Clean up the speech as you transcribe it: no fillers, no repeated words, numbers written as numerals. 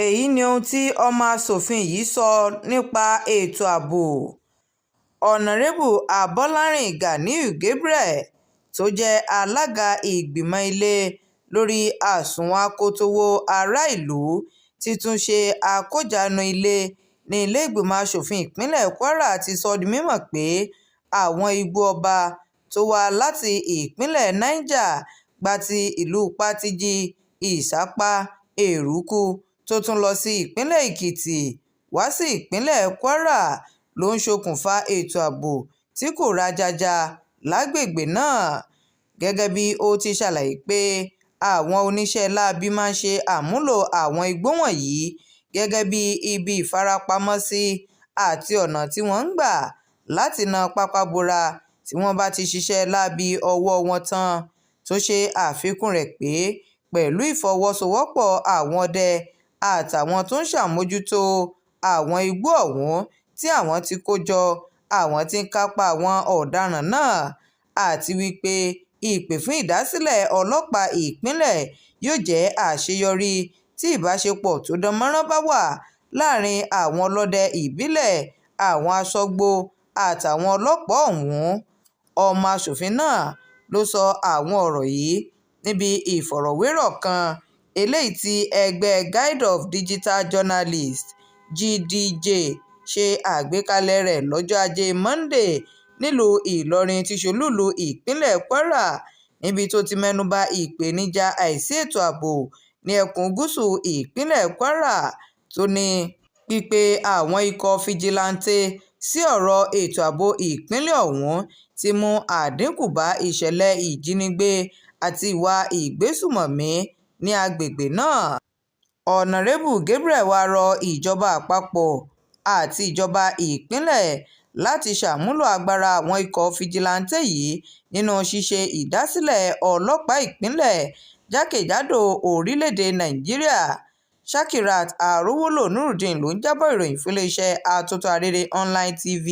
èyí ni ohun tí ọmọ asòfin yìí sọ nípa ètò ààbò. ọ̀nàrẹ́bù abọ́lárìn ganiyu gabriel tó jẹ́ alága ìgbìmọ̀ ilé-lórí àsùnwọ̀n akoto-owó ará ìlú ti tún ṣe àkójánu ilé ní ilé-ìgbìmọ̀ asòfin ìpínlẹ̀ kwara ti sọ di mímọ̀ pé àwọn igbó ọba tó wá láti ìpínlẹ̀ niger gba ti ìlú patigi ìsápá eruku tó tún lọ sí ìpínlẹ̀ èkìtì wá sí ìpínlẹ̀ kwara ló ń ṣokùnfà ètò ààbò tí kò rájájá lágbègbè náà. gẹ́gẹ́ bí ó ti ṣàlàyé pé àwọn oníṣẹ́ láabi máa ń ṣe àmúlò àwọn igbó wọ̀nyí gẹ́gẹ́ bí ibi ìfarapamọ́sí àti ọ̀nà tí wọ́n ń gbà láti na pápá bora tí wọ́n bá ti ṣiṣẹ́ láabi ọwọ́ wọn tán, tó ṣe àfikún rẹ̀ pé pẹ̀lú ìfọwọ́sowọ́pọ̀ àwọn ọdẹ àtàwọn tó ń ṣàmójútó àwọn igbó ọ̀hún tí àwọn ti kó jọ, àwọn tí ń kápá àwọn ọ̀daràn náà, àti wípé ìpè fún ìdásílẹ̀ ọlọ́pàá ìpínlẹ̀ yóò jẹ́ àṣeyọrí tí ìbáṣepọ̀ tó dán mọ́rán bá wà láàrin àwọn ọlọ́dẹ ìbílẹ̀, àwọn aṣọ́gbó àtàwọn ọlọ́pàá ọ̀hún. ọmọ asòfin náà ló sọ àwọn ọ̀rọ̀ yìí níbi ìfọ̀rọ̀wérọ̀ kan eléyìí tí ẹgbẹ́ Guild of Digital Journalists GDJ ṣe àgbékalẹ̀ rẹ̀ lọ́jọ́ ajé Monday nílùú Ìlọrin tí ṣolúìlú ìpínlẹ̀ Kwara, níbi tó ti mẹ́nubà ìpèníjà àìsí ètò ààbò ní ẹkùn gúúsù ìpínlẹ̀ Kwara tó ní pípé àwọn ikọ̀ fìjìláńtẹ́ sí ọ̀rọ̀ ètò ààbò ìpínlẹ̀ ọ̀hún ti mú àdínkù bá ìṣẹ̀lẹ̀ ìjínigbé àti ìwà ìgbésùmọ̀mí ní agbègbè náà. ọ̀nàrẹ́bù Gabriel wá rọ ìjọba àpapọ̀ àti ìjọba ìpínlẹ̀ láti ṣàmúlò agbára àwọn ikọ̀ fìjìláńtẹ́ yìí nínú ṣíṣe ìdásílẹ̀ ọlọ́pàá ìpínlẹ̀ jákèjádò orílẹ̀-èdè Nàìjíríà. Shakirat Arówólò Nurudeen ló ń jábọ̀ ìròyìn fún iléeṣẹ́ atótó arére online TV.